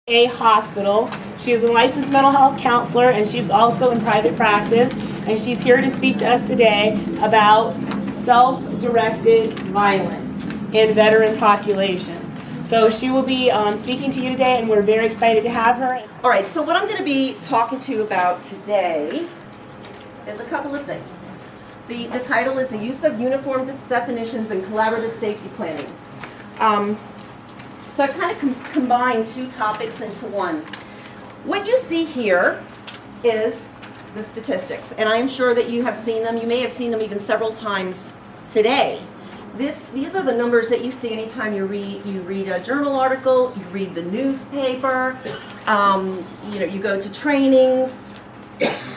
a hospital. She is a licensed mental health counselor, and she's also in private practice, and she's here to speak to us today about self-directed violence in veteran populations. So she will be speaking to you today, and we're very excited to have her. All right, so what I'm going to be talking to you about today is a couple of things. The title is The Use of Uniform Definitions and Collaborative Safety Planning. So I kind of combined two topics into one. What you see here is the statistics, and I am sure that you have seen them. You may have seen them even several times today. These are the numbers that you see anytime you read a journal article, you read the newspaper, you go to trainings.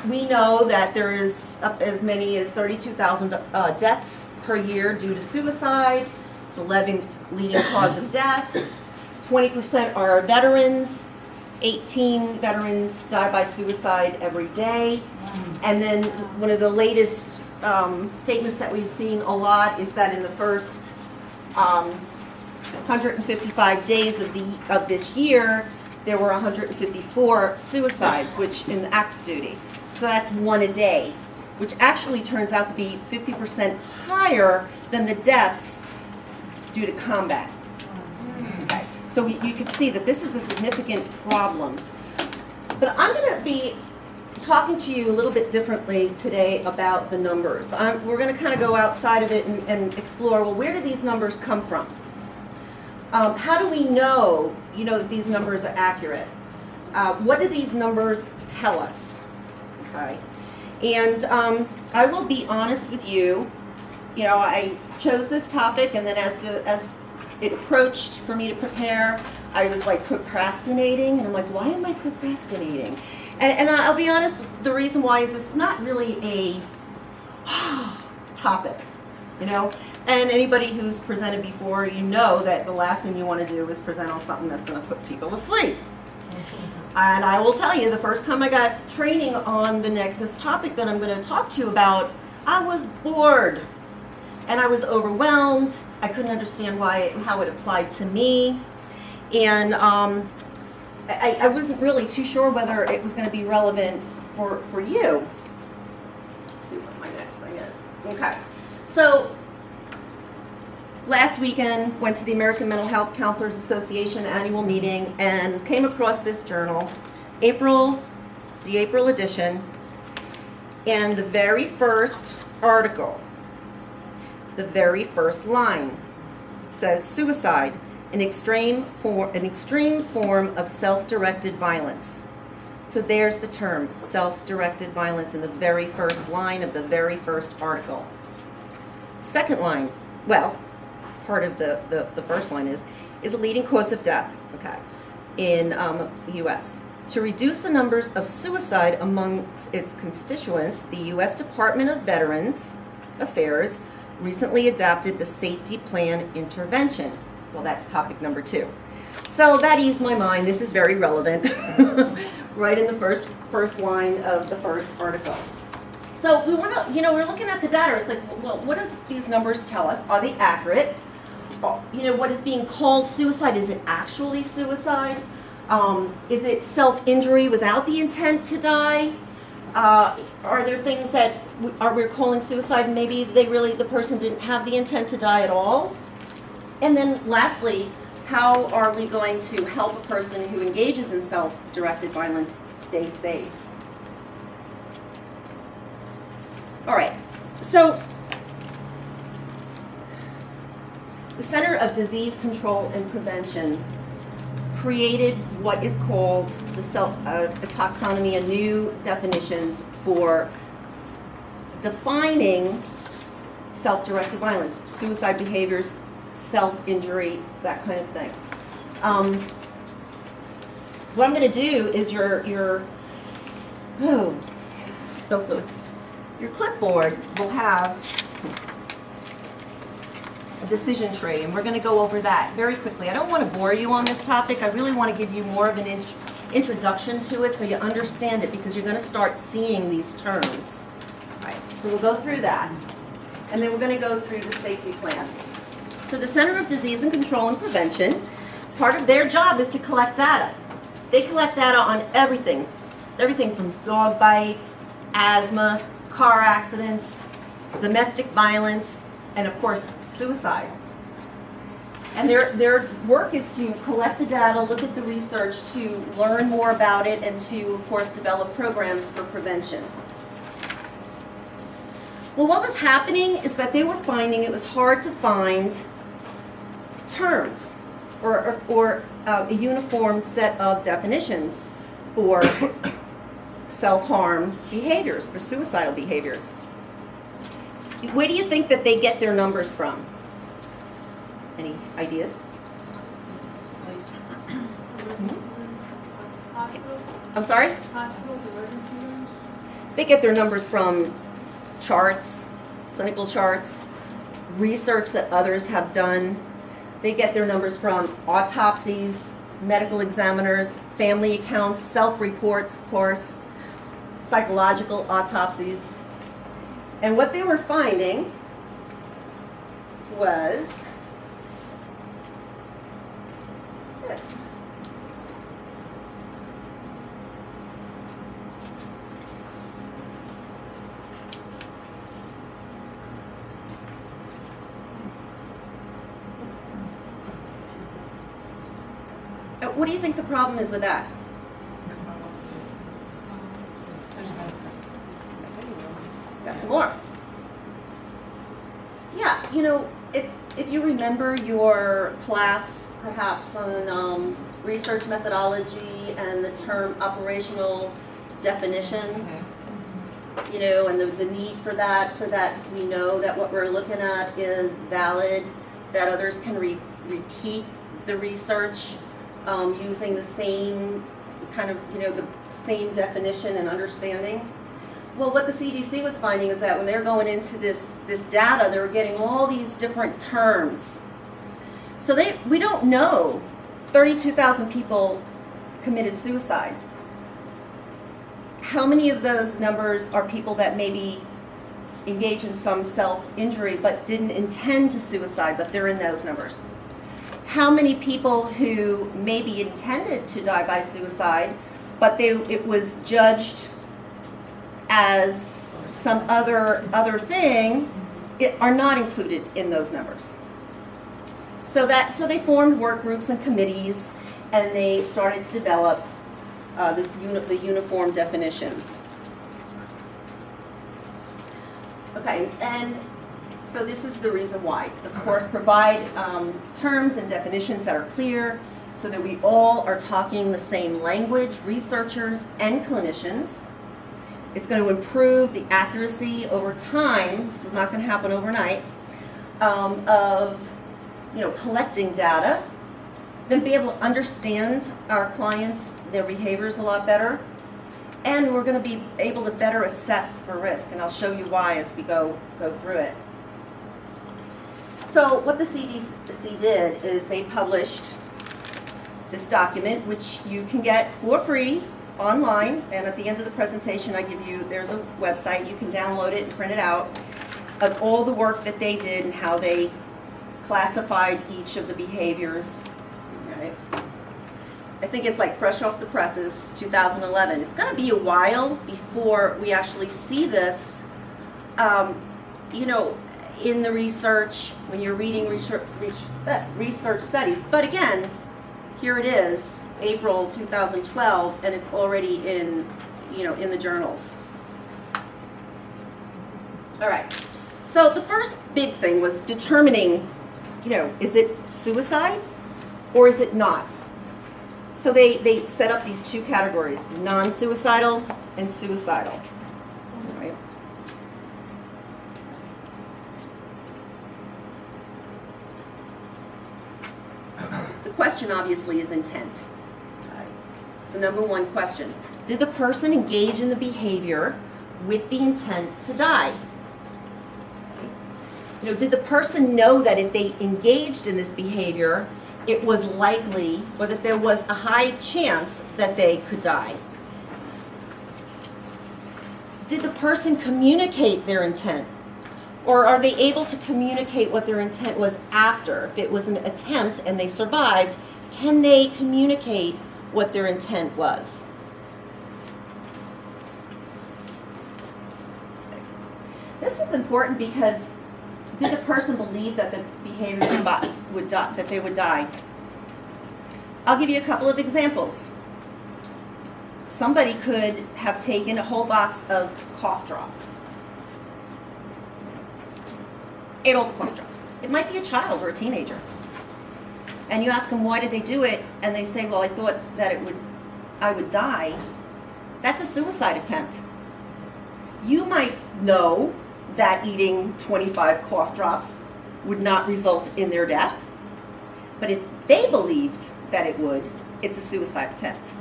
We know that there is up as many as 32,000 deaths per year due to suicide. It's 11th leading cause of death. 20% are veterans. 18 veterans die by suicide every day. And then one of the latest statements that we've seen a lot is that in the first 155 days of this year, there were 154 suicides, which in the active duty. So that's one a day, which actually turns out to be 50% higher than the deaths due to combat. Okay. So you can see that this is a significant problem. But I'm going to be talking to you a little bit differently today about the numbers. We're going to kind of go outside of it and explore, well, where do these numbers come from? How do we know, that these numbers are accurate? What do these numbers tell us? Okay. And I will be honest with you. I chose this topic, and then as it approached for me to prepare, I was like procrastinating, and I'm like, why am I procrastinating? And I'll be honest, the reason why is it's not really a topic, And anybody who's presented before, you know that the last thing you want to do is present on something that's going to put people to sleep. And I will tell you, the first time I got training on this topic that I'm going to talk to you about, I was bored. And I was overwhelmed. I couldn't understand how it applied to me. And I wasn't really too sure whether it was going to be relevant for you. Let's see what my next thing is. Okay. So last weekend, went to the American Mental Health Counselors Association annual meeting and came across this journal, the April edition, and the very first article, the very first line says, suicide, an extreme form of self-directed violence. So there's the term, self-directed violence, in the very first line of the very first article. Second line, well, part of the first line is a leading cause of death, okay, in the U.S. To reduce the numbers of suicide among its constituents, the U.S. Department of Veterans Affairs recently adopted the Safety Plan Intervention. Well, that's topic number 2. So that eased my mind. This is very relevant, right in the first line of the first article. So we want to, we're looking at the data. It's like, well, what do these numbers tell us? Are they accurate? What is being called suicide, is it actually suicide? Is it self-injury without the intent to die? Are there things that we're calling suicide and maybe the person didn't have the intent to die at all? And then lastly, how are we going to help a person who engages in self-directed violence stay safe? All right, so the Center of Disease Control and Prevention created what is called a taxonomy, a new definitions for defining self-directed violence, suicide behaviors, self-injury, that kind of thing. What I'm going to do is your clipboard will have a decision tree, and we're going to go over that very quickly. I don't want to bore you on this topic. I really want to give you more of an introduction to it so you understand it, because you're going to start seeing these terms. All right, so we'll go through that, and then we're going to go through the safety plan. So the Center of Disease and Control and Prevention, part of their job is to collect data. They collect data on everything from dog bites, asthma, car accidents, domestic violence, and of course, suicide. And their work is to collect the data, look at the research, to learn more about it, and to, of course, develop programs for prevention. Well, what was happening is that they were finding it was hard to find terms or a uniform set of definitions for self-harm behaviors or suicidal behaviors. Where do you think that they get their numbers from? Any ideas? I'm sorry? Hospitals, emergency rooms? They get their numbers from charts, clinical charts, research that others have done. They get their numbers from autopsies, medical examiners, family accounts, self-reports, of course, psychological autopsies. And what they were finding was this. What do you think the problem is with that? Got some more. Yeah, you know, if you remember your class, perhaps on research methodology and the term operational definition, you know, and the need for that so that we know that what we're looking at is valid, that others can repeat the research using the same kind of, you know, the same definition and understanding. Well, what the CDC was finding is that when they're going into this data, they were getting all these different terms. So we don't know 32,000 people committed suicide. How many of those numbers are people that maybe engage in some self-injury but didn't intend to suicide, but they're in those numbers? How many people who maybe intended to die by suicide, but it was judged as some other thing, are not included in those numbers? So they formed work groups and committees, and they started to develop the uniform definitions. Okay, and so this is the reason why. Of course, provide terms and definitions that are clear so that we all are talking the same language, researchers and clinicians. It's going to improve the accuracy over time. This is not going to happen overnight. Of, you know, collecting data, then be able to understand our clients, their behaviors a lot better, and we're going to be able to better assess for risk, and I'll show you why as we go through it. So what the CDC did is they published this document, which you can get for free online, and at the end of the presentation there's a website, you can download it and print it out, of all the work that they did and how they classified each of the behaviors. Right? I think it's like fresh off the presses, 2011. It's going to be a while before we actually see this, you know, in the research, when you're reading research studies. But again, here it is, April 2012, and it's already in, you know, in the journals. All right. So the first big thing was determining, you know, is it suicide or is it not? So they set up these two categories, non-suicidal and suicidal. All right. The question obviously is intent. It's the number one question. Did the person engage in the behavior with the intent to die? You know, did the person know that if they engaged in this behavior, it was likely, or that there was a high chance that they could die? Did the person communicate their intent? Or are they able to communicate what their intent was after? If it was an attempt and they survived, can they communicate what their intent was. This is important because did the person believe that the behavior would die, that they would die? I'll give you a couple of examples. Somebody could have taken a whole box of cough drops. Just ate all the cough drops. It might be a child or a teenager. And you ask them, why did they do it? And they say, well, I thought that I would die. That's a suicide attempt. You might know that eating 25 cough drops would not result in their death. But if they believed that it would, it's a suicide attempt.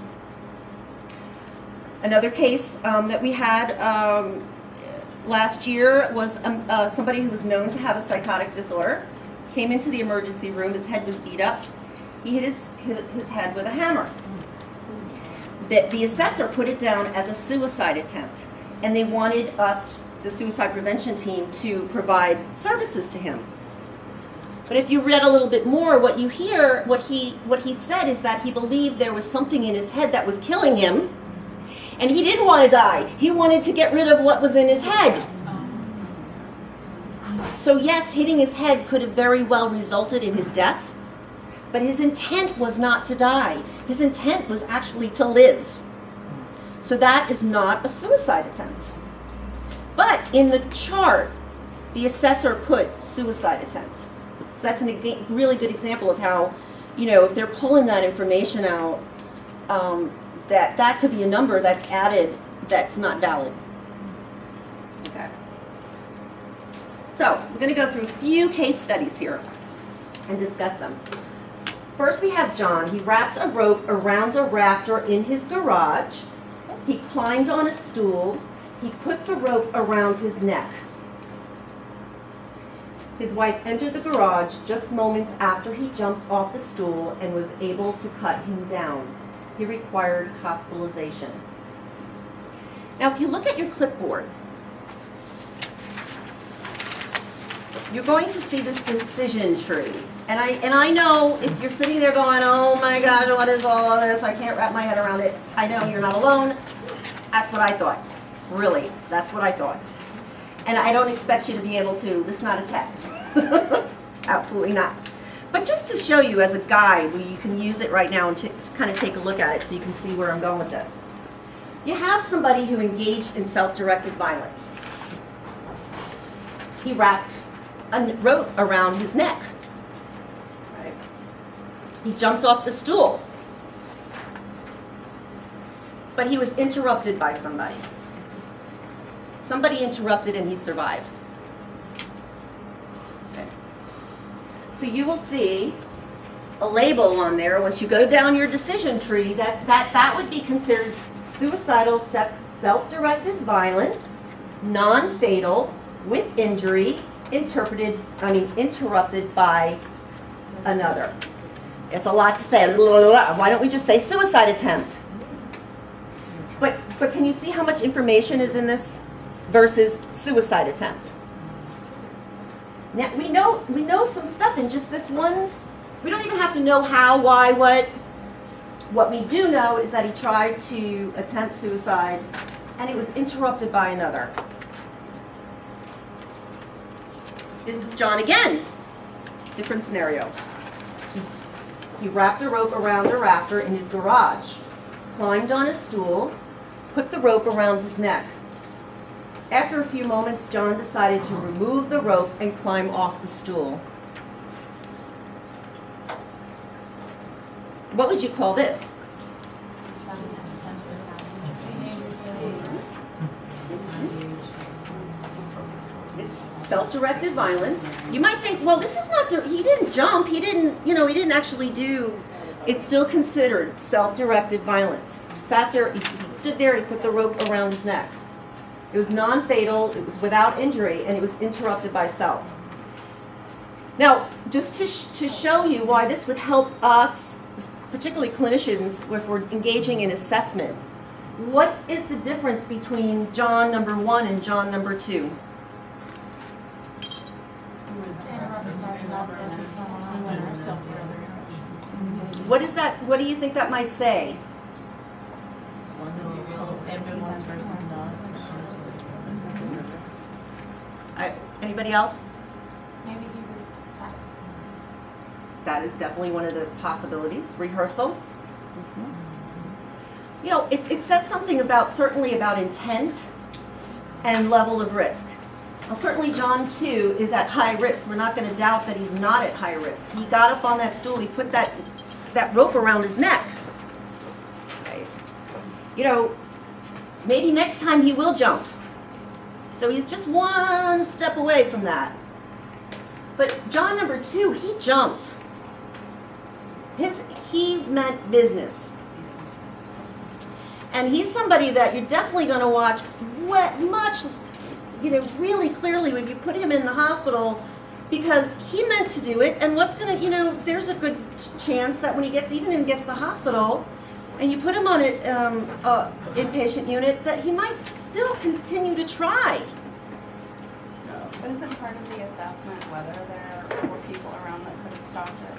Another case that we had last year was somebody who was known to have a psychotic disorder. Came into the emergency room, his head was beat up. He hit his head with a hammer. The assessor put it down as a suicide attempt, and they wanted us, the suicide prevention team, to provide services to him. But if you read a little bit more, what you hear, what he said is that he believed there was something in his head that was killing him, and he didn't want to die. He wanted to get rid of what was in his head. So yes, hitting his head could have very well resulted in his death, but his intent was not to die. His intent was actually to live. So that is not a suicide attempt. But in the chart, the assessor put suicide attempt. So that's a really good example of how, if they're pulling that information out, that could be a number that's added that's not valid. Okay. So we're going to go through a few case studies here and discuss them. First, we have John. He wrapped a rope around a rafter in his garage. He climbed on a stool. He put the rope around his neck. His wife entered the garage just moments after he jumped off the stool and was able to cut him down. He required hospitalization. Now, if you look at your clipboard, you're going to see this decision tree. And I know if you're sitting there going, oh my gosh, what is all of this? I can't wrap my head around it. I know you're not alone. That's what I thought. Really, that's what I thought. And I don't expect you to be able to. This is not a test. Absolutely not. But just to show you as a guide, where you can use it right now and to kind of take a look at it so you can see where I'm going with this. You have somebody who engaged in self-directed violence. He wrapped a rope around his neck. Right? He jumped off the stool. But he was interrupted by somebody. Somebody interrupted and he survived. Okay. So you will see a label on there once you go down your decision tree that would be considered suicidal self-directed violence, non-fatal, with injury, interrupted by another. It's a lot to say. Why don't we just say suicide attempt? But can you see how much information is in this versus suicide attempt? Now we know some stuff in just this one. We don't even have to know how, why, what. What we do know is that he tried to attempt suicide and it was interrupted by another. This is John again. Different scenario. He wrapped a rope around a rafter in his garage, climbed on a stool, put the rope around his neck. After a few moments, John decided to remove the rope and climb off the stool. What would you call this? It's self-directed violence. You might think, well, this is not, he didn't jump, he didn't actually do, it's still considered self-directed violence. He sat there, he stood there, he put the rope around his neck. It was non-fatal, it was without injury, and it was interrupted by self. Now, just to show you why this would help us, particularly clinicians, if we're engaging in assessment, what is the difference between John number 1 and John number 2? What is that? What do you think that might say? Anybody else? Maybe he was practicing. That is definitely one of the possibilities. Rehearsal. You know, it says something about, certainly about intent and level of risk. Well, certainly John, too, is at high risk. We're not going to doubt that he's not at high risk. He got up on that stool. He put that rope around his neck. Right. You know, maybe next time he will jump. So he's just one step away from that. But John number 2, he jumped. He meant business. And he's somebody that you're definitely going to watch much, you know, really clearly when you put him in the hospital, because he meant to do it. And what's going to, you know, there's a good chance that when he gets to the hospital and you put him on an inpatient unit, that he might still continue to try. But isn't part of the assessment whether there were people around that could have stopped it?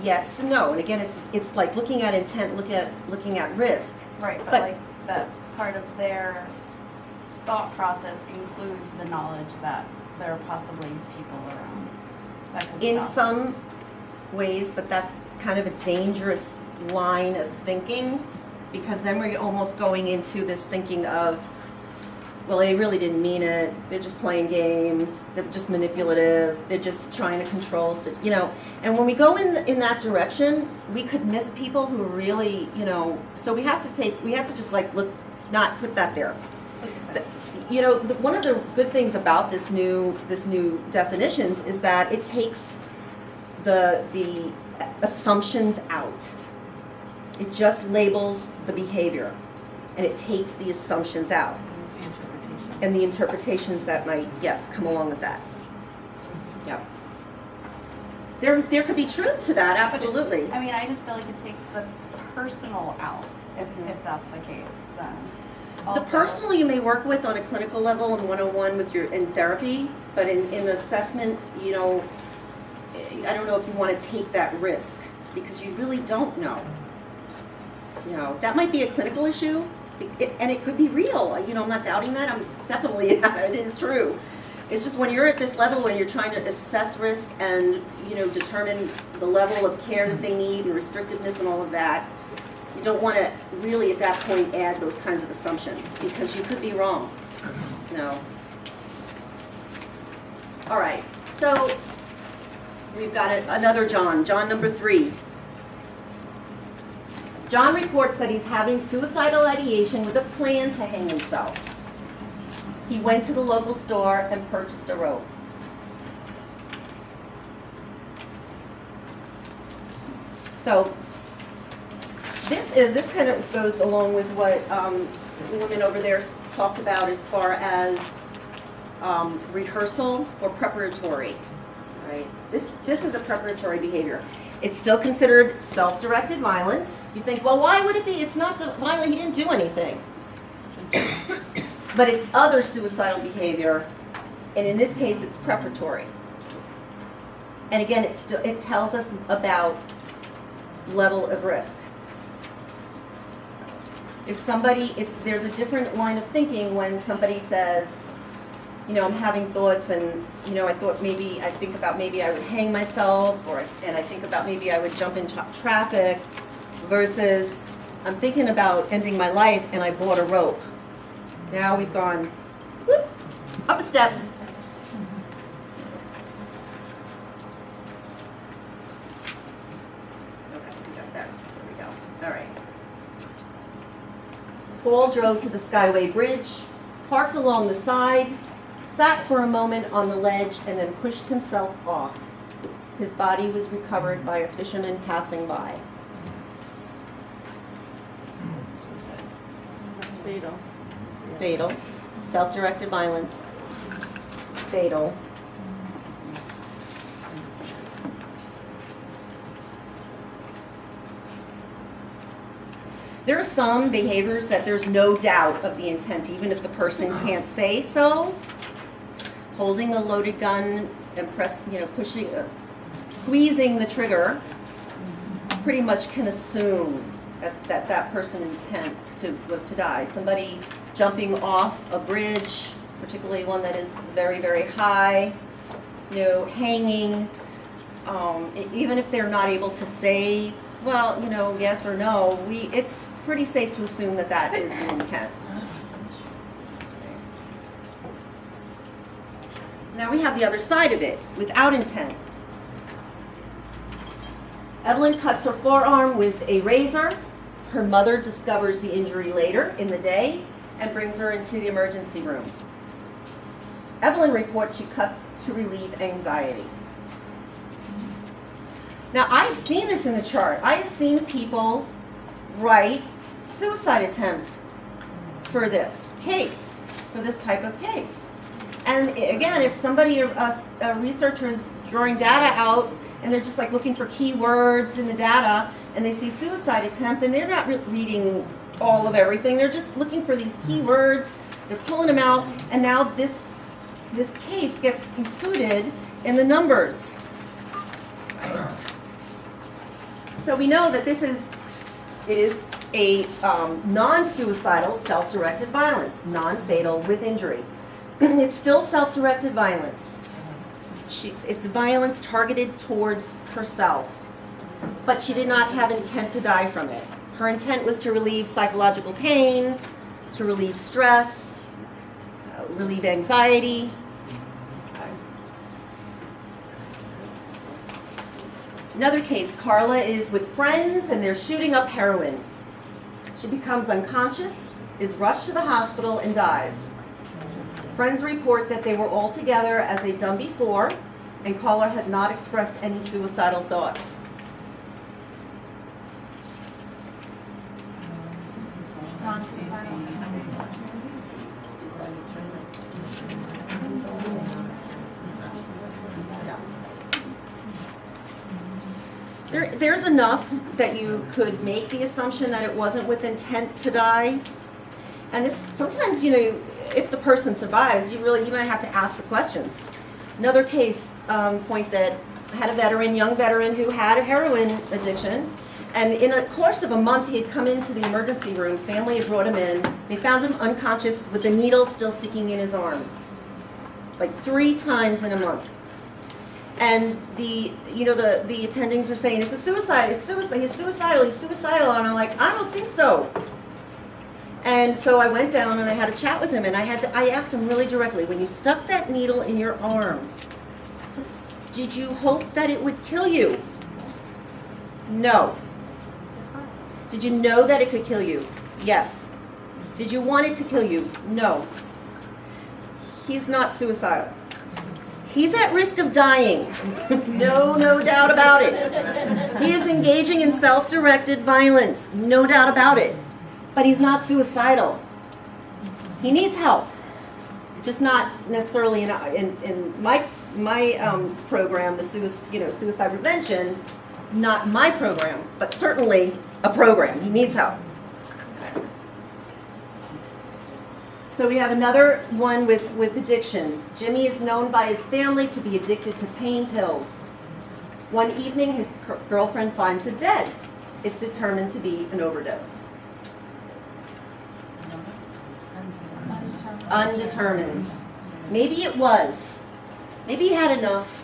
Yes, no, and again, it's like looking at intent, looking at risk. Right, but like that part of their thought process includes the knowledge that there are possibly people around that could In stop some ways, but that's kind of a dangerous line of thinking, because then we're almost going into this thinking of, well, they really didn't mean it. They're just playing games. They're just manipulative. They're just trying to control, you know. And when we go in that direction, we could miss people who really, you know. So we have to just like look, not put that there. You know, one of the good things about this new definitions is that it takes the assumptions out. It just labels the behavior, and it takes the assumptions out. And the interpretations that might, yes, come along with that. Yeah. There could be truth to that, absolutely. I mean, I just feel like it takes the personal out, if that's the case, then. Also, the personal you may work with on a clinical level and 101 with in therapy, but in assessment, you know, I don't know if you want to take that risk, because you really don't know. You know, that might be a clinical issue. And it could be real. You know, I'm not doubting that. I'm definitely, it is true. It's just when you're at this level, when you're trying to assess risk and, you know, determine the level of care that they need and restrictiveness and all of that, you don't want to really at that point add those kinds of assumptions, because you could be wrong. No. All right. So we've got another John number 3. John reports that he's having suicidal ideation with a plan to hang himself. He went to the local store and purchased a rope. So this kind of goes along with what the women over there talked about as far as rehearsal or preparatory. Right? This is a preparatory behavior. It's still considered self-directed violence. You think, well, why would it be? It's not violent. He didn't do anything. But it's other suicidal behavior, and in this case, it's preparatory. And again, it tells us about level of risk. If there's a different line of thinking when somebody says, you know, I'm having thoughts, and you know, I think about maybe I would hang myself, and I think about maybe I would jump into traffic, versus I'm thinking about ending my life and I bought a rope. Now we've gone whoop, up a step. Okay, we got that. There we go. All right. Paul drove to the Skyway Bridge, parked along the side, sat for a moment on the ledge, and then pushed himself off. His body was recovered by a fisherman passing by. Fatal. Fatal. Self-directed violence. Fatal. There are some behaviors that there's no doubt of the intent, even if the person can't say so. Holding a loaded gun and pushing, squeezing the trigger, pretty much can assume that person's intent was to die. Somebody jumping off a bridge, particularly one that is very, very high, hanging, even if they're not able to say, well, yes or no, it's pretty safe to assume that is the intent. Now we have the other side of it, without intent. Evelyn cuts her forearm with a razor. Her mother discovers the injury later in the day and brings her into the emergency room. Evelyn reports she cuts to relieve anxiety. Now, I've seen this in the chart. I have seen people write suicide attempt for this case, for this type of case. And again, if somebody, a researcher is drawing data out and they're just like looking for keywords in the data and they see suicide attempt, and they're not reading all of everything. They're just looking for these keywords. They're pulling them out, and now this case gets included in the numbers. So we know that it is a non-suicidal self-directed violence, non-fatal with injury. It's still self-directed violence. It's violence targeted towards herself, but she did not have intent to die from it. Her intent was to relieve psychological pain, to relieve stress, relieve anxiety. Another case, Carla is with friends and they're shooting up heroin. She becomes unconscious, is rushed to the hospital, and dies. Friends report that they were all together as they'd done before, and Carla had not expressed any suicidal thoughts. Non-suicidal. There's enough that you could make the assumption that it wasn't with intent to die. And this sometimes, if the person survives, you might have to ask the questions. Another case point that I had a young veteran who had a heroin addiction, and in a course of a month he had come into the emergency room. Family had brought him in. They found him unconscious with the needle still sticking in his arm, like 3 times in a month. And the attendings were saying, it's suicide, he's suicidal, and I'm like, I don't think so. And so I went down and I had a chat with him, and I asked him really directly, when you stuck that needle in your arm, did you hope that it would kill you? No. Did you know that it could kill you? Yes. Did you want it to kill you? No. He's not suicidal. He's at risk of dying. No doubt about it. He is engaging in self-directed violence. No doubt about it. But he's not suicidal. He needs help. Just not necessarily in my program, the suicide prevention, not my program, but certainly a program. He needs help. So we have another one with addiction. Jimmy is known by his family to be addicted to pain pills. One evening, his girlfriend finds him dead. It's determined to be an overdose. Undetermined. Maybe it was. Maybe he had enough,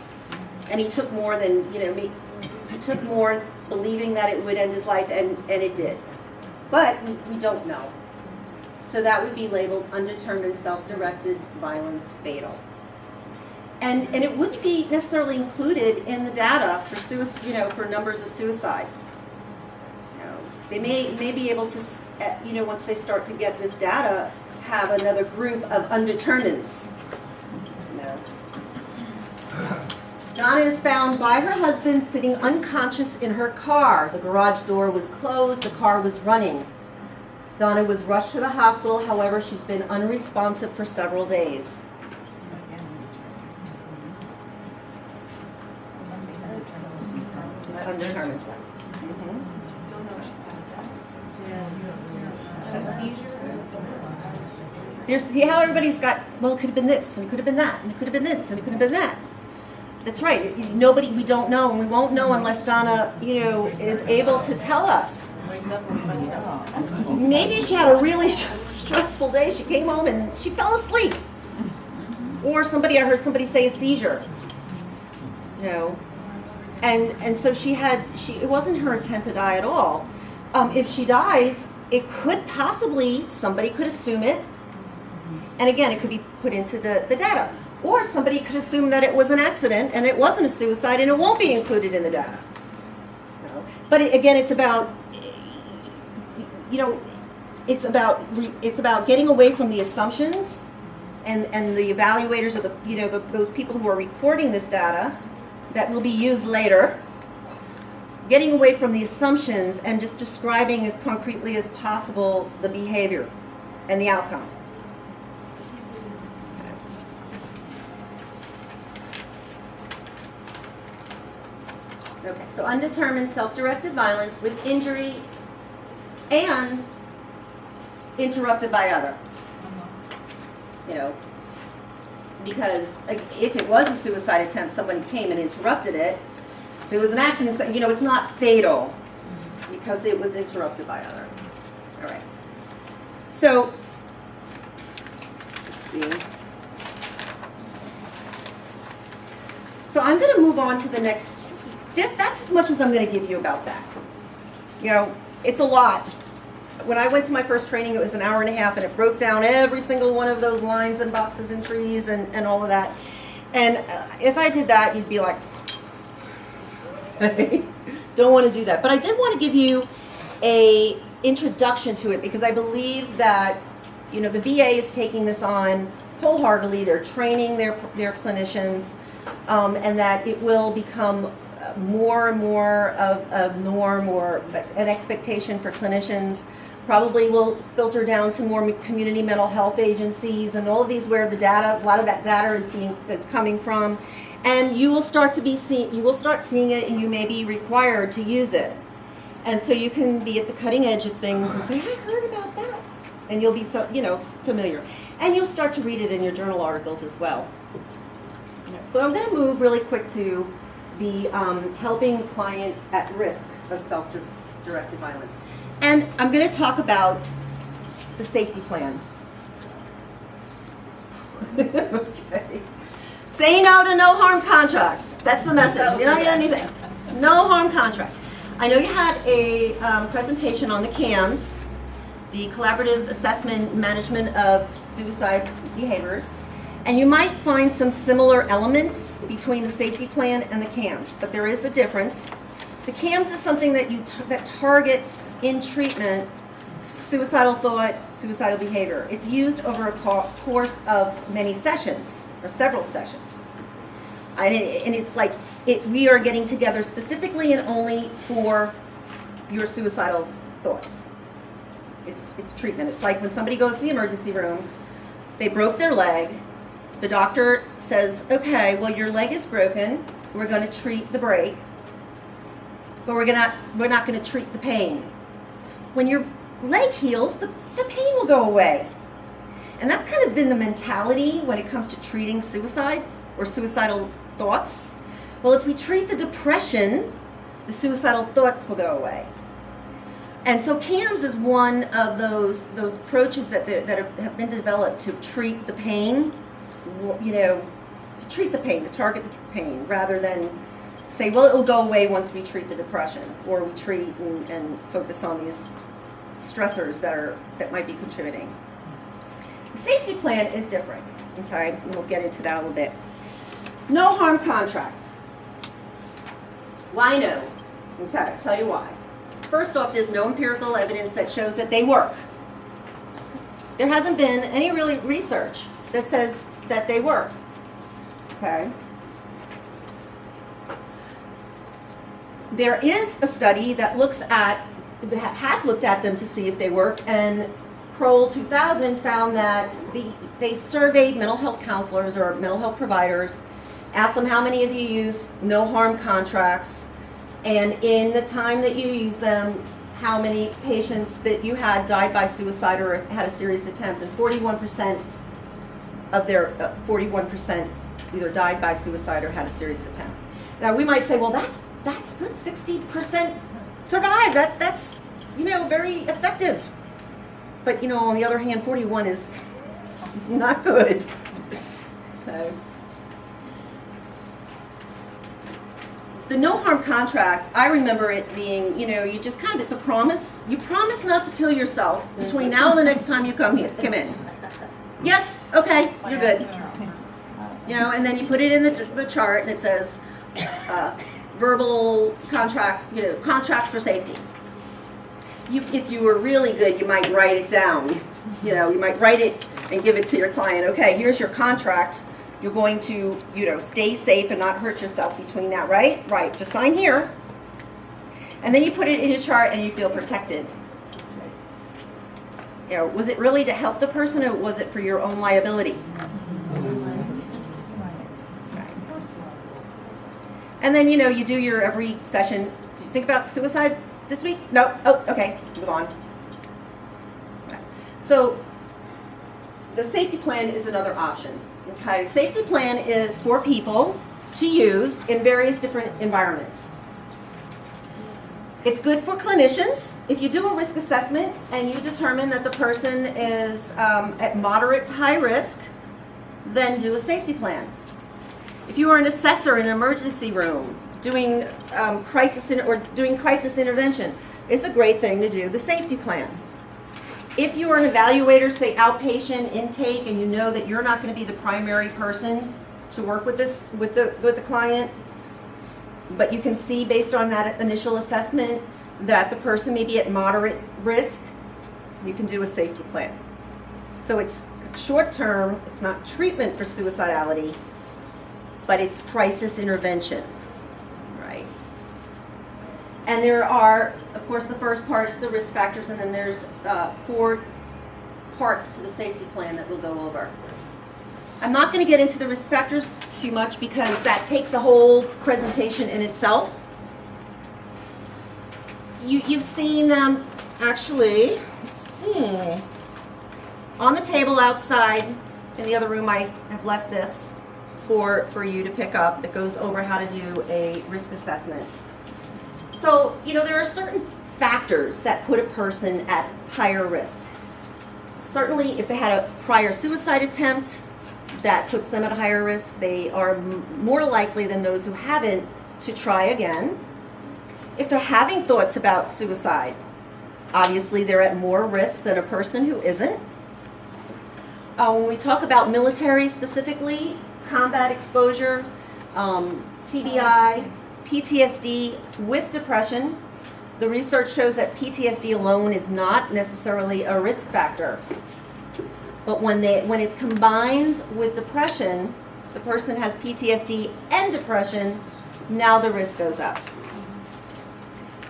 and he took more than, he took more believing that it would end his life, and it did. But we don't know. So that would be labeled undetermined self-directed violence fatal. And it wouldn't be necessarily included in the data for for numbers of suicide. They may be able to, once they start to get this data, have another group of undetermineds. No. Donna is found by her husband sitting unconscious in her car. The garage door was closed, the car was running. Donna was rushed to the hospital, however, she's been unresponsive for several days. Undetermined. See how everybody's got, well, it could have been this, and it could have been that, and it could have been this, and it could have been that. That's right. Nobody, we don't know, and we won't know unless Donna, is able to tell us. Maybe she had a really stressful day. She came home and she fell asleep. Or I heard somebody say a seizure. And so it wasn't her intent to die at all. If she dies, it could possibly, somebody could assume it. And again, it could be put into the data. Or somebody could assume that it was an accident and it wasn't a suicide and it won't be included in the data. But again, it's about, it's about getting away from the assumptions and the evaluators or those people who are recording this data that will be used later. Getting away from the assumptions and just describing as concretely as possible the behavior and the outcome. Okay, so undetermined self-directed violence with injury and interrupted by other. Because if it was a suicide attempt, somebody came and interrupted it. If it was an accident, it's not fatal because it was interrupted by other. All right. So, let's see. So I'm going to move on to the next. That's as much as I'm going to give you about that. It's a lot. When I went to my first training, it was an hour and a half, and it broke down every single one of those lines and boxes and trees and all of that. And if I did that, you'd be like, don't want to do that. But I did want to give you a introduction to it because I believe that, the VA is taking this on wholeheartedly. They're training their clinicians, and that it will become more and more of a norm or an expectation for clinicians. Probably will filter down to more community mental health agencies and all of these where a lot of that data is coming from, and you will start seeing it, and you may be required to use it, and so you can be at the cutting edge of things and say, I heard about that, and you'll be familiar, and you'll start to read it in your journal articles as well. But I'm going to move really quick to the helping the client at risk of self-directed violence. And I'm going to talk about the safety plan. Okay. Say no to no harm contracts. That's the message. You don't get anything. No harm contracts. I know you had a presentation on the CAMS, the Collaborative Assessment and Management of Suicide Behaviors. And you might find some similar elements between the safety plan and the CAMS, but there is a difference. The CAMS is something that targets in treatment suicidal thought, suicidal behavior. It's used over a course of many sessions or several sessions, and it's like we are getting together specifically and only for your suicidal thoughts. It's treatment. It's like when somebody goes to the emergency room, they broke their leg. The doctor says, okay, well, your leg is broken. We're going to treat the break, but we're not going to treat the pain. When your leg heals, the pain will go away. And that's kind of been the mentality when it comes to treating suicide or suicidal thoughts. Well, if we treat the depression, the suicidal thoughts will go away. And so CAMS is one of those approaches that have been developed to treat the pain. To treat the pain, to target the pain, rather than say, well, it will go away once we treat the depression, or we treat and focus on these stressors that might be contributing. The safety plan is different, okay? And we'll get into that a little bit. No harm contracts. Why no? Okay, I'll tell you why. First off, there's no empirical evidence that shows that they work. There hasn't been any really research that says that they work. Okay. There is a study that has looked at them to see if they work, and Kroll 2000 found that they surveyed mental health counselors or mental health providers, asked them how many of you use no harm contracts, and in the time that you use them, how many patients that you had died by suicide or had a serious attempt, and 41% either died by suicide or had a serious attempt. Now we might say, well, that's good, 60% survive. That's very effective. But on the other hand, 41 is not good. So, the no harm contract, I remember it being, you just it's a promise. You promise not to kill yourself between now and the next time you come in. Yes, okay, you're good. And then you put it in the chart and it says verbal contract, contracts for safety. If you were really good, you might write it down. You might write it and give it to your client. Okay, here's your contract. You're going to, stay safe and not hurt yourself between now, right? Right, just sign here. And then you put it in your chart and you feel protected. Was it really to help the person or was it for your own liability? And then, you do your every session. Did you think about suicide this week? No? Oh, okay, move on. Okay. So, the safety plan is another option. Okay, safety plan is for people to use in various different environments. It's good for clinicians. If you do a risk assessment and you determine that the person is at moderate to high risk, then do a safety plan. If you are an assessor in an emergency room doing crisis intervention, it's a great thing to do the safety plan. If you are an evaluator, say outpatient intake, and you know that you're not going to be the primary person to work with the client, but you can see based on that initial assessment that the person may be at moderate risk, you can do a safety plan. So it's short term, it's not treatment for suicidality, but it's crisis intervention, right? And there are, of course, the first part is the risk factors, and then there's 4 parts to the safety plan that we'll go over. I'm not going to get into the risk factors too much because that takes a whole presentation in itself. You've seen them actually, let's see, on the table outside. In the other room I have left this for you to pick up that goes over how to do a risk assessment. So, there are certain factors that put a person at higher risk. Certainly, if they had a prior suicide attempt, that puts them at a higher risk. They are more likely than those who haven't to try again. If they're having thoughts about suicide, obviously they're at more risk than a person who isn't. When we talk about military specifically, combat exposure, TBI, PTSD with depression, the research shows that PTSD alone is not necessarily a risk factor. But when it's combined with depression, the person has PTSD and depression, now the risk goes up.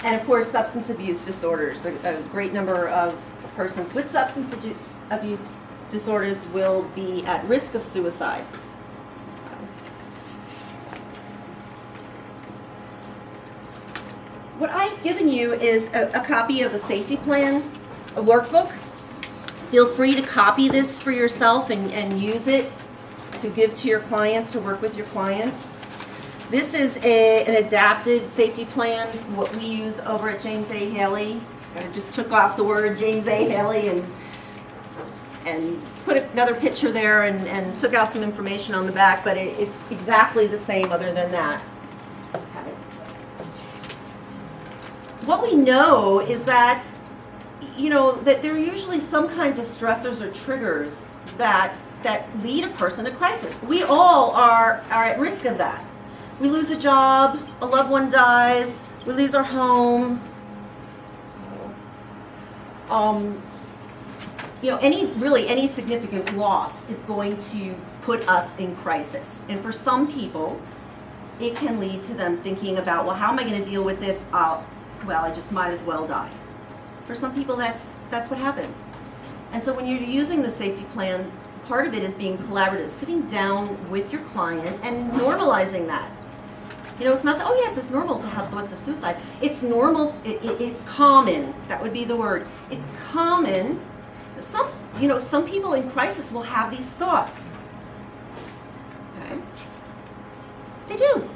And of course, substance abuse disorders. A great number of persons with substance abuse disorders will be at risk of suicide. What I've given you is a copy of the safety plan, a workbook. Feel free to copy this for yourself and use it to give to your clients, to work with your clients. This is an adapted safety plan, what we use over at James A. Haley. I just took off the word James A. Haley and put another picture there and took out some information on the back, but it's exactly the same other than that. Okay. What we know is that, that there are usually some kinds of stressors or triggers that lead a person to crisis. We all are at risk of that. We lose a job, a loved one dies, we lose our home. Any significant loss is going to put us in crisis. And for some people, it can lead to them thinking about, well, how am I going to deal with this? I just might as well die. For some people, that's what happens. And so when you're using the safety plan, part of it is being collaborative, sitting down with your client and normalizing that. It's not, oh yes, it's normal to have thoughts of suicide. It's normal, it's common, that would be the word. It's common. Some people in crisis will have these thoughts. Okay? Okay. They do.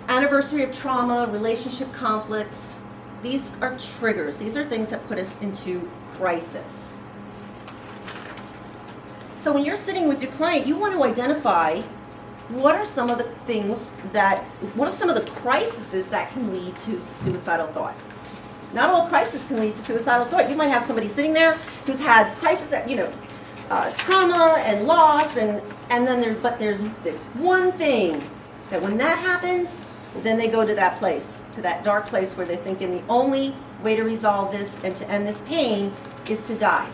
Anniversary of trauma, relationship conflicts, these are triggers. These are things that put us into crisis. So when you're sitting with your client, you want to identify what are some of the crises that can lead to suicidal thought. Not all crises can lead to suicidal thought. You might have somebody sitting there who's had crisis, trauma and loss, and then there's this one thing that when that happens, then they go to that place, to that dark place where they're thinking the only way to resolve this and to end this pain is to die.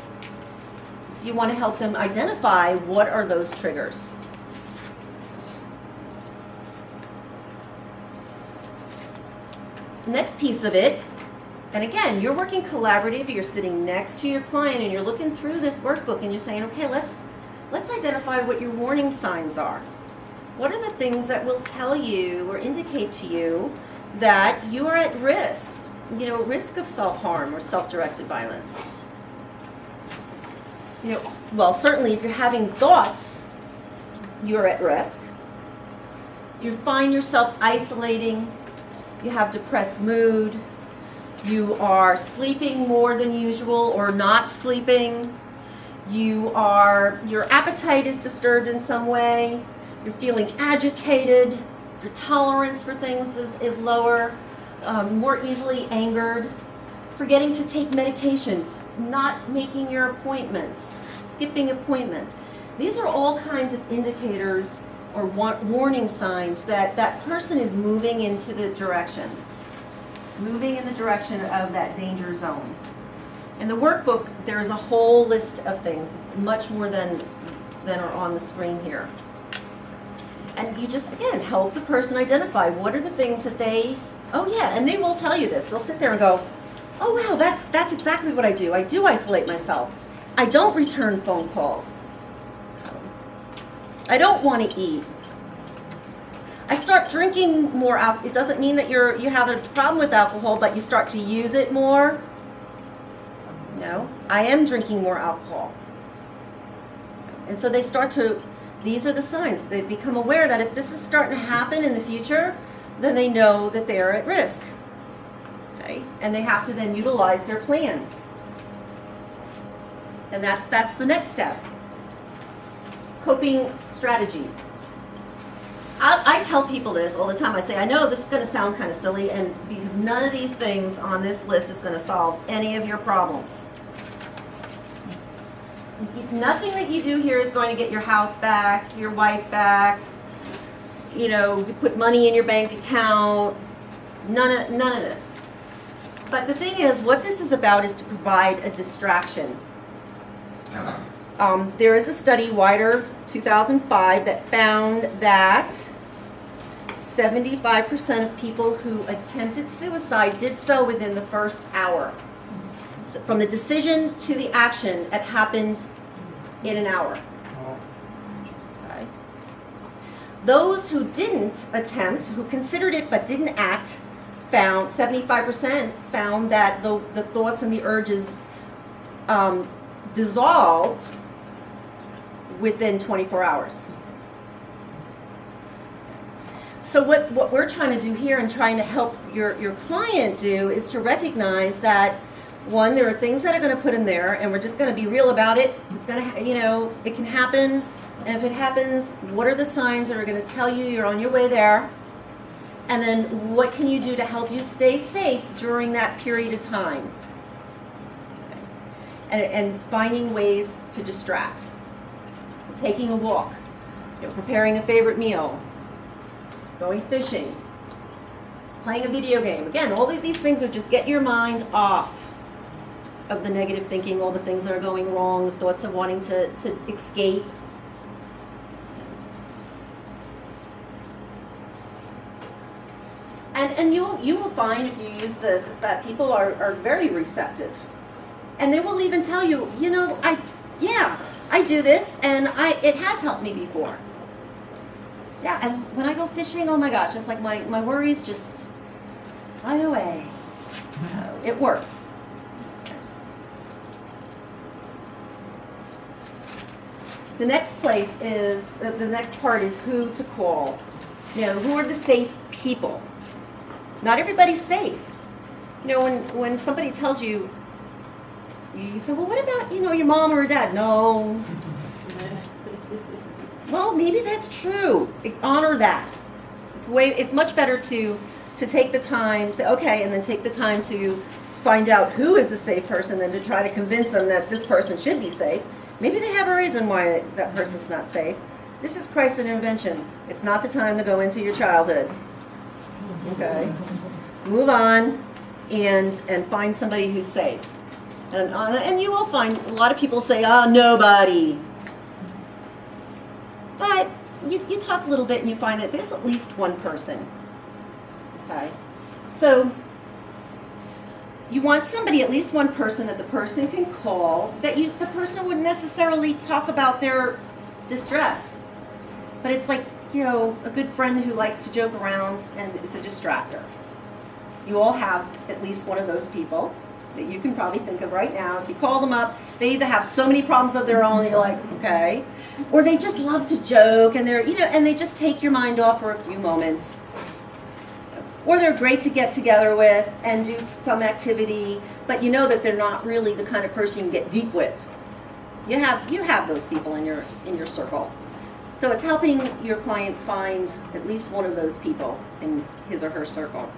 So you want to help them identify what are those triggers. Next piece of it, and again, you're working collaborative, you're sitting next to your client and you're looking through this workbook and you're saying, okay, let's identify what your warning signs are. What are the things that will tell you or indicate to you that you are at risk, risk of self-harm or self-directed violence? Well, certainly if you're having thoughts, you're at risk. If you find yourself isolating, you have depressed mood, you are sleeping more than usual or not sleeping, your appetite is disturbed in some way, you're feeling agitated, your tolerance for things is lower, more easily angered, forgetting to take medications, not making your appointments, skipping appointments. These are all kinds of indicators or warning signs that that person is moving in the direction of that danger zone. In the workbook, there's a whole list of things, much more than are on the screen here. And you just, again, help the person identify what are the things that and they will tell you this. They'll sit there and go, oh wow, that's exactly what I do. I do isolate myself. I don't return phone calls. I don't want to eat. I start drinking more alcohol. It doesn't mean that you have a problem with alcohol, but you start to use it more. No, I am drinking more alcohol. And so these are the signs. They become aware that if this is starting to happen in the future, then they know that they are at risk. Okay? And they have to then utilize their plan. And that's the next step. Coping strategies. I tell people this all the time. I say, I know this is going to sound kind of silly, and because none of these things on this list is going to solve any of your problems. Nothing that you do here is going to get your house back, your wife back, you put money in your bank account, none of this. But the thing is, what this is about is to provide a distraction. There is a study, Wider 2005, that found that 75% of people who attempted suicide did so within the first hour. So from the decision to the action, it happened in an hour. Okay. Those who didn't attempt, who considered it but didn't act, 75% found that the thoughts and the urges dissolved within 24 hours. So what we're trying to do here and trying to help your client do is to recognize that, one, there are things that are going to put them there, and we're just going to be real about it. It's going to, it can happen, and if it happens, what are the signs that are going to tell you you're on your way there? And then what can you do to help you stay safe during that period of time? And finding ways to distract. Taking a walk, preparing a favorite meal, going fishing, playing a video game. Again, all of these things are just get your mind off of the negative thinking, all the things that are going wrong, the thoughts of wanting to escape. And you will find if you use this is that people are very receptive. And they will even tell you, I do this, and it has helped me before. Yeah, and when I go fishing, oh my gosh, it's like my worries just fly away. It works. The next place is, the next part is who to call. You know, who are the safe people? Not everybody's safe. You know, when somebody tells you, you say, well, what about, you know, your mom or dad? No. Well, maybe that's true. Honor that. It's much better to take the time, say, okay, and then take the time to find out who is a safe person than to try to convince them that this person should be safe. Maybe they have a reason why that person's not safe. This is crisis intervention. It's not the time to go into your childhood. Okay? Move on and find somebody who's safe. And you will find a lot of people say, oh, nobody. But you talk a little bit and you find that there's at least one person. Okay? So you want somebody, at least one person that the person can call, that the person wouldn't necessarily talk about their distress. But it's like, you know, a good friend who likes to joke around and it's a distractor. You all have at least one of those people that you can probably think of right now. If you call them up, they either have so many problems of their own, and you're like, okay, or they just love to joke and they're, you know, and they just take your mind off for a few moments. Or they're great to get together with and do some activity, but you know that they're not really the kind of person you can get deep with. You have those people in your circle. So it's helping your client find at least one of those people in his or her circle.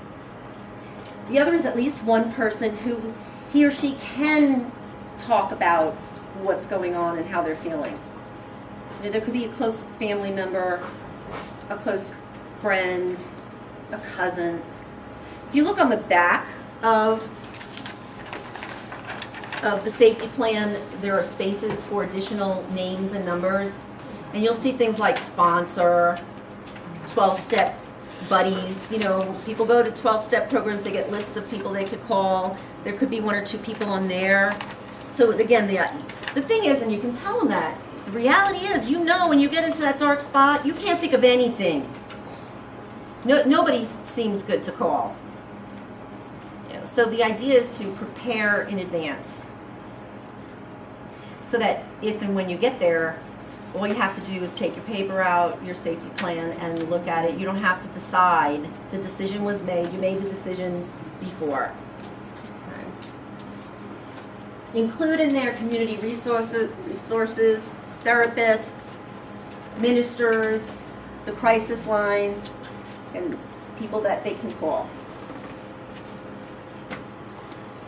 The other is at least one person who he or she can talk about what's going on and how they're feeling. You know, there could be a close family member, a close friend, a cousin. If you look on the back of the safety plan, there are spaces for additional names and numbers. And you'll see things like sponsor, 12-step buddies. You know, people go to 12-step programs, they get lists of people they could call. There could be one or two people on there. So again, the thing is, and you can tell them that, the reality is, you know, when you get into that dark spot, you can't think of anything. Nobody seems good to call. You know, so the idea is to prepare in advance. So that if and when you get there, all you have to do is take your paper out, your safety plan, and look at it. You don't have to decide. The decision was made. You made the decision before. Okay. Include in there community resources, therapists, ministers, the crisis line, and people that they can call.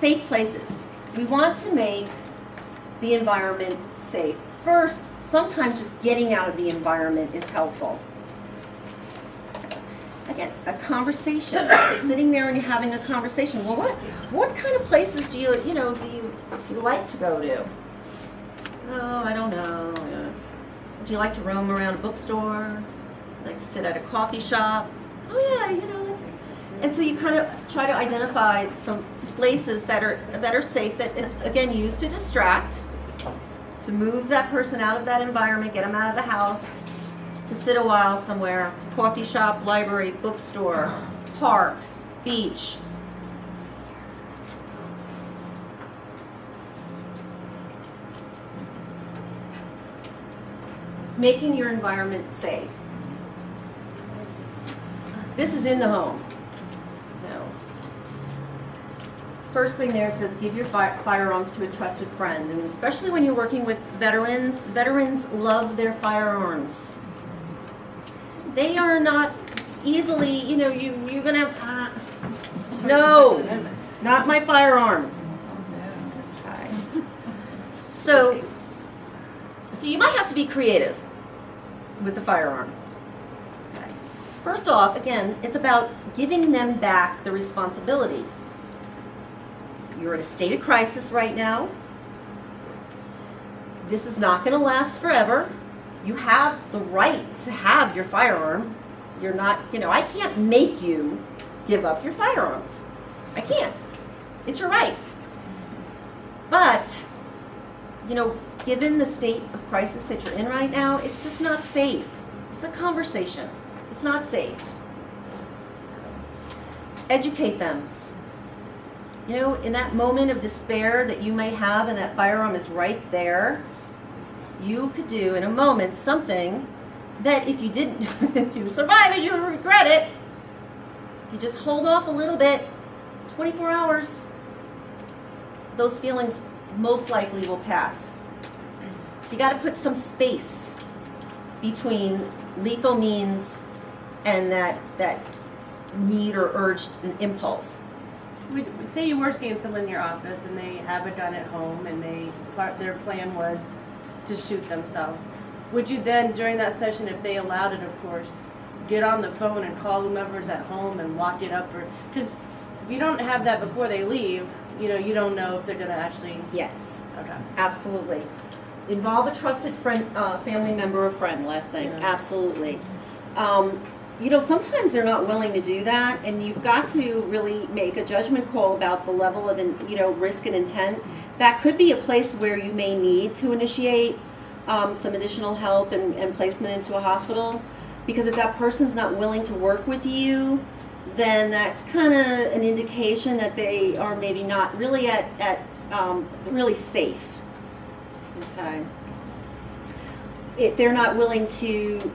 Safe places. We want to make the environment safe. First, sometimes just getting out of the environment is helpful. Again, a conversation. You're sitting there and you're having a conversation. Well, what kind of places do you like to go to? Oh, I don't know. Do you like to roam around a bookstore? Like to sit at a coffee shop? Oh yeah, that's. And so you kind of try to identify some places that are safe, that is again used to distract, to move that person out of that environment, get them out of the house, to sit a while somewhere. Coffee shop, library, bookstore, park, beach. Making your environment safe. This is in the home. No. First thing there says, give your firearms to a trusted friend. And especially when you're working with veterans, veterans love their firearms. They are not easily, you're going to have time. No, not my firearm. Okay. So you might have to be creative with the firearm. Okay. First off, again, it's about giving them back the responsibility. You're in a state of crisis right now. This is not going to last forever. You have the right to have your firearm. You're not, I can't make you give up your firearm. I can't. It's your right. But, given the state of crisis that you're in right now, it's just not safe. It's a conversation. It's not safe. Educate them. In that moment of despair that you may have and that firearm is right there, you could do in a moment something that if you didn't, if you survive it, you'll regret it. If you just hold off a little bit, 24 hours, those feelings most likely will pass. So you got to put some space between lethal means and that need or urge and impulse. Say you were seeing someone in your office and they have a gun at home and their plan was to shoot themselves. Would you then, during that session, if they allowed it, of course, get on the phone and call whomever's at home and lock it up? Because if you don't have that before they leave, you don't know if they're going to actually... Yes. Okay. Absolutely. Involve a trusted friend, family member or friend, last thing. Yeah. Absolutely. Sometimes they're not willing to do that, and you've got to really make a judgment call about the level of, risk and intent. That could be a place where you may need to initiate some additional help and placement into a hospital, because if that person's not willing to work with you, then that's kind of an indication that they are maybe not really at really safe. Okay. If they're not willing to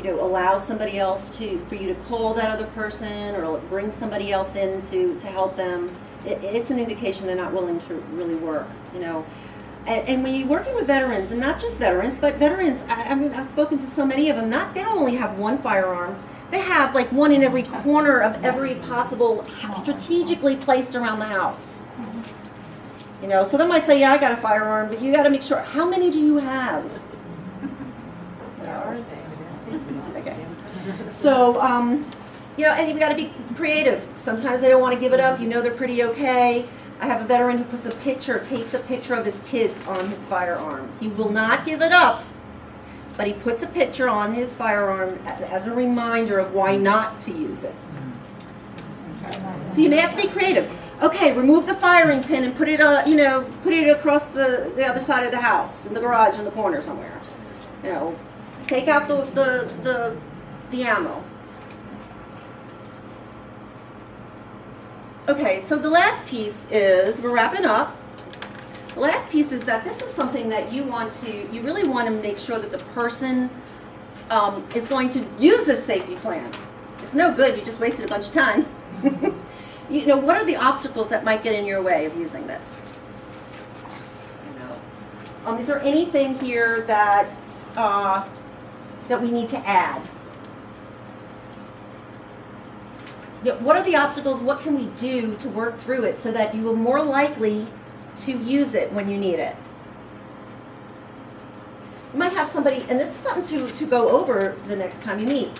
allow somebody else for you to call that other person or bring somebody else in to help them, it's an indication they're not willing to really work. And when you're working with veterans, and not just veterans, but veterans, I've spoken to so many of them. They don't only have one firearm; they have like one in every corner of every possible, strategically placed around the house. So they might say, "Yeah, I got a firearm," but you got to make sure. How many do you have? Okay. So, and you've got to be creative. Sometimes they don't want to give it up. They're pretty okay. I have a veteran who takes a picture of his kids on his firearm. He will not give it up, but he puts a picture on his firearm as a reminder of why not to use it. Okay. So you may have to be creative. Okay, remove the firing pin and put it across the other side of the house, in the garage, in the corner somewhere. Take out the ammo. Okay, so the last piece is, we're wrapping up. The last piece is that this is something that you really want to make sure that the person is going to use this safety plan. It's no good, you just wasted a bunch of time. What are the obstacles that might get in your way of using this? Is there anything here that we need to add? What are the obstacles? What can we do to work through it so that you are more likely to use it when you need it? You might have somebody, and this is something to go over the next time you meet.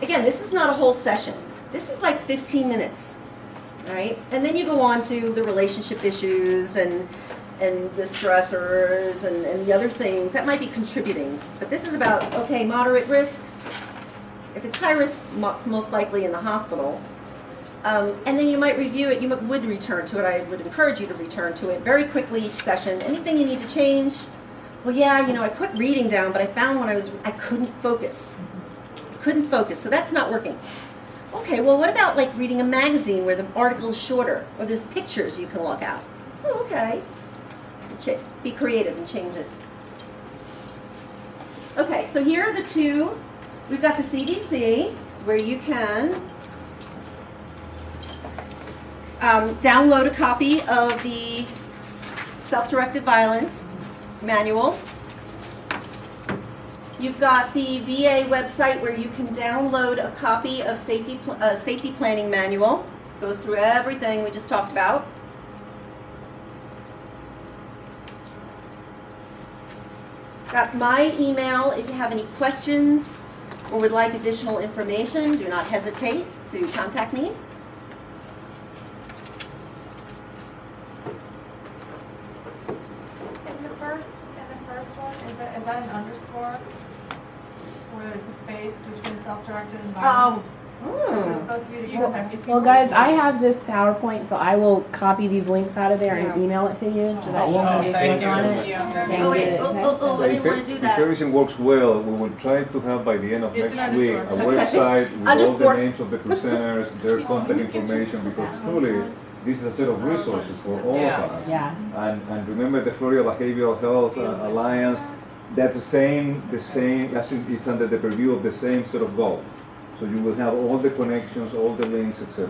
Again, this is not a whole session. This is like 15 minutes, right? And then you go on to the relationship issues and the stressors and the other things that might be contributing. But this is about, okay, moderate risk. If it's high risk, most likely in the hospital. And then you might review it. You would return to it. I would encourage you to return to it very quickly each session. Anything you need to change? Well, yeah, I put reading down, but I found when I couldn't focus. So that's not working. Okay, well, what about like reading a magazine where the article is shorter, or there's pictures you can look at? Oh, okay. Be creative and change it. Okay, so here are the two. We've got the CDC, where you can download a copy of the Self-Directed Violence Manual. You've got the VA website where you can download a copy of Safety Planning Manual. Goes through everything we just talked about. Got my email. If you have any questions or would like additional information, do not hesitate to contact me. In the first one, is that an underscore? Where it's a space between self-directed and violence? Is it supposed to be that you can have Well, guys, I have this PowerPoint, so I will copy these links out of there and email it to you so that you can just click on it. Oh, wait. I didn't want to do If that. everything works well, we will try to have by the end of It's an next week a underscore. website with all Underscore. the names of the presenters, their contact information, because truly this is a set of resources for all of us. Yeah. And remember the Florida Behavioral Health Alliance, that's the same, it's under the purview of the same sort of goal. So you will have all the connections, all the links, etc.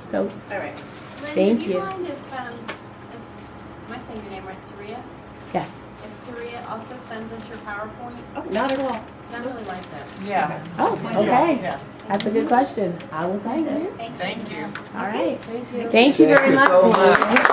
So, All right. Lynn, Thank do you you. mind if, am I saying your name right, Saria? yes. If Saria also sends us your PowerPoint? Oh, not at all. I really like that. Yeah. Oh, okay. Yeah. That's a good question. I will send it. Thank you. Thank you. All right. Thank you. Thank you very Thank you much. so Jean. much.